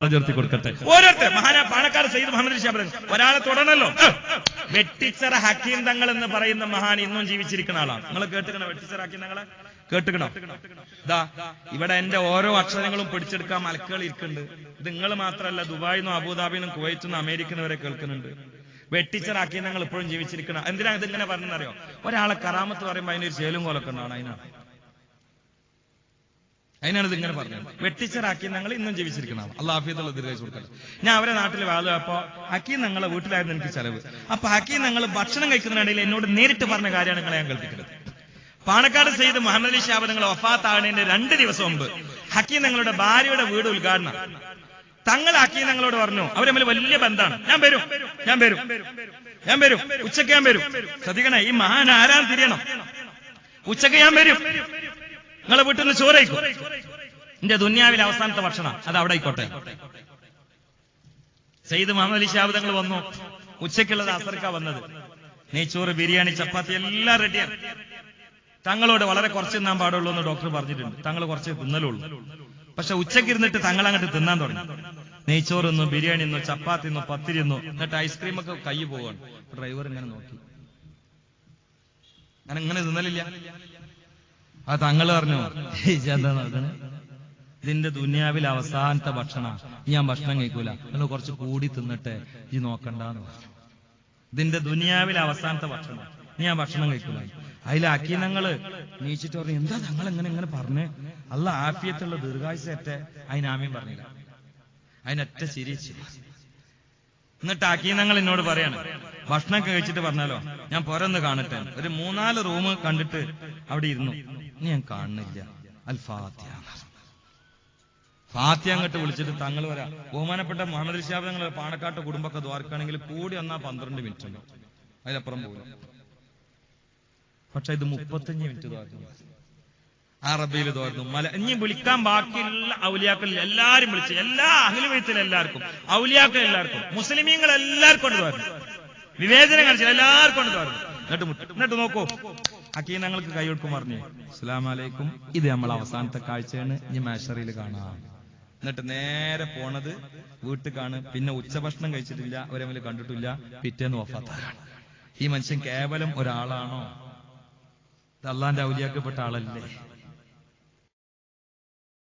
ചേർത്തി കൊടുക്കട്ടെ. ഓരോരുത്തർ മഹാനാ പാണക്കാട് സയ്യിദ് മുഹമ്മദ് ഷാബ് ഒരാളെ തൊടണല്ലോ. വെട്ടിച്ചിറ ഹക്കീം തങ്ങൾ എന്ന് പറയുന്ന മഹാൻ ഇന്നും ജീവിച്ചിരിക്കുന്ന ആളാണ്. നിങ്ങൾ കേട്ടുക്കണോ? വെട്ടിച്ചിറ ഹക്കീം തങ്ങളെ കേട്ടുക്കണോ? ഇതാ ഇവിടെ എന്റെ ഓരോ അക്ഷരങ്ങളും പിടിച്ചെടുക്കാൻ മലക്കുകൾ ഇരിക്കുന്നുണ്ട്. ഇത് നിങ്ങൾ മാത്രമല്ല, ദുബായിന്നും അബുദാബിന്നും കുവൈറ്റിന്നും അമേരിക്കന്ന് വരെ കേൾക്കുന്നുണ്ട്. വെട്ടിച്ചിറ ഹക്കീം തങ്ങൾ ഇപ്പോഴും ജീവിച്ചിരിക്കണം. എന്തിനാ ഇതിങ്ങനെ പറഞ്ഞറിയോ? ഒരാളെ കറാമത്ത് പറയുമ്പോൾ അതിനൊരു ചേലും കോലൊക്കെ ഉണ്ടാണ്. അതിനാണ് ഇതിങ്ങനെ പറഞ്ഞത്. വെട്ടിച്ചിറ ഹക്കീം തങ്ങൾ ഇന്നും ജീവിച്ചിരിക്കണം. അള്ളാഹു ആഫിയത്തുള്ള ദീർഘായുസ്സ് കൊടുക്കട്ടെ. ഞാൻ അവരെ നാട്ടിൽ വാഴുക. അപ്പൊ ഹക്കീം തങ്ങളെ വീട്ടിലായിരുന്നു എനിക്ക് ചെലവ്. അപ്പൊ ഹക്കീം തങ്ങൾ ഭക്ഷണം കഴിക്കുന്നതിനിടയിൽ എന്നോട് നേരിട്ട് പറഞ്ഞ കാര്യമാണ് നിങ്ങളെ ഞാൻ കേൾപ്പിക്കുന്നത്. പാണക്കാട് സയ്യിദ് മുഹമ്മദ് അലി ഷാബ് തങ്ങൾ വഫാത്താകുന്നതിന്റെ 2 ദിവസം മുമ്പ് ഹക്കീം തങ്ങളുടെ ഭാര്യയുടെ വീട് ഉദ്ഘാടനം. തങ്ങൾ ഹക്കീം തങ്ങളോട് പറഞ്ഞു, അവർ തമ്മിൽ വലിയ ബന്ധമാണ്. ഞാൻ വരും ഉച്ചയ്ക്ക് ഞാൻ വരും. ശ്രദ്ധിക്കണേ, ഈ മഹാൻ ആരാന്ന് തിരിയണം. ഉച്ചയ്ക്ക് ഞാൻ വരും, നിങ്ങളെ വീട്ടിൽ നിന്ന് ചോറയിക്കും. എന്റെ ദുനിയാവിലെ അവസാനത്തെ ഭക്ഷണം അത് അവിടെ ആയിക്കോട്ടെ. സയ്യിദ് മുഹമ്മദ് അലി ഷാബ് തങ്ങൾ വന്നു. ഉച്ചയ്ക്കുള്ളത് അസർക്കാ വന്നത്. നെയ്ച്ചോറ്, ബിരിയാണി, ചപ്പാത്തി എല്ലാം റെഡിയാണ്. തങ്ങളോട് വളരെ കുറച്ച് തിന്നാൻ പാടുള്ളൂ എന്ന് ഡോക്ടർ പറഞ്ഞിട്ടുണ്ട്. തങ്ങൾ കുറച്ച് തിന്നലുള്ളൂ. പക്ഷെ ഉച്ചയ്ക്ക് ഇരുന്നിട്ട് തങ്ങൾ അങ്ങോട്ട് തിന്നാൻ തുടങ്ങി. നെയ്ച്ചോറ് ഒന്നു, ബിരിയാണി ഒന്നു, ചപ്പാത്തി ഒന്നു, പത്തിരി ഒന്നു, എന്നിട്ട് ഐസ്ക്രീം ഒക്കെ കൈ പോവാണ്. ഡ്രൈവർ ഇങ്ങനെ നോക്കി, ഞാൻ ഇങ്ങനെ തിന്നലില്ല. ആ തങ്ങൾ പറഞ്ഞു, എന്താണ് ഇതിന്റെ ദുനിയാവിലെ അവസാനത്തെ ഭക്ഷണം, ഞാൻ ഭക്ഷണം കഴിക്കൂല, നിങ്ങൾ കുറച്ച് കൂടി തിന്നിട്ടെ, ഈ നോക്കണ്ടെന്ന് പറഞ്ഞു. ഇതിന്റെ ദുനിയാവിലെ അവസാനത്തെ ഭക്ഷണം, ഞാൻ ഭക്ഷണം കഴിക്കൂല. അതിലാക്കി ഞങ്ങള് നീച്ചിട്ട് പറഞ്ഞു, എന്താ തങ്ങൾ എങ്ങനെ പറഞ്ഞ്? അല്ല ആഫിയത്തുള്ള ദീർഘായുസ്സേറ്റെ. അതിനാമ്യം പറഞ്ഞില്ല, അതിനൊറ്റ ചിരിച്ചു. എന്നിട്ട് ആക്കി ഞങ്ങൾ എന്നോട് പറയാണ്, ഭക്ഷണമൊക്കെ കഴിച്ചിട്ട് പറഞ്ഞാലോ ഞാൻ പുറന്ന് കാണട്ടെ. ഒരു 3-4 റൂം കണ്ടിട്ട് അവിടെ ഇരുന്നു. ഇനി ഞാൻ കാണുന്നില്ല. അൽ ഫാത്തിഹ അങ്ങോട്ട് വിളിച്ചിട്ട് തങ്ങൾ വരാം. ബഹുമാനപ്പെട്ട മുഹമ്മദ് ഷാബ് തങ്ങൾ പാണക്കാട്ട് കുടുംബമൊക്കെ ദ്വാരക്കാണെങ്കിൽ കൂടി വന്നാ 12 മിനിറ്റ് ഉണ്ട്, അതിലപ്പുറം പോകില്ല. പക്ഷെ ഇത് 35 മിനിറ്റ് തോർന്നു. ആ റബ്ബിയിൽ തോർന്നു. ഇനി വിളിക്കാൻ ബാക്കിയുള്ള ഔലിയാക്കളിൽ എല്ലാരും വിളിച്ചു. എല്ലാ അഹ്ലു ബൈത്തിൽ എല്ലാവർക്കും, ഔലിയാക്കൾ എല്ലാവർക്കും, മുസ്ലിമീങ്ങൾ എല്ലാവർക്കും കൊണ്ട് തോർന്നു. വിവേചനം കാണിച്ചു എല്ലാവർക്കും കൊണ്ട് തോർന്നു. എന്നിട്ട് നോക്കൂ, ഹക്കീം ഞങ്ങൾക്ക് കൈ കൊടുക്കും പറഞ്ഞു, അസ്സലാമു അലൈക്കും, ഇത് നമ്മൾ അവസാനത്തെ കാഴ്ചയാണ്, ഇനി മാഷറിയിൽ കാണാം. എന്നിട്ട് നേരെ പോണത് വീട്ടിലാണ്. പിന്നെ ഉച്ചഭക്ഷണം കഴിച്ചിട്ടില്ല, അവരമ്മിൽ കണ്ടിട്ടില്ല. പിറ്റേന്ന് വഫാത്താകാണ്. ഈ മനുഷ്യൻ കേവലം ഒരാളാണോ? അള്ളാന്റെ ഔലിയാക്കപ്പെട്ട ആളല്ലേ?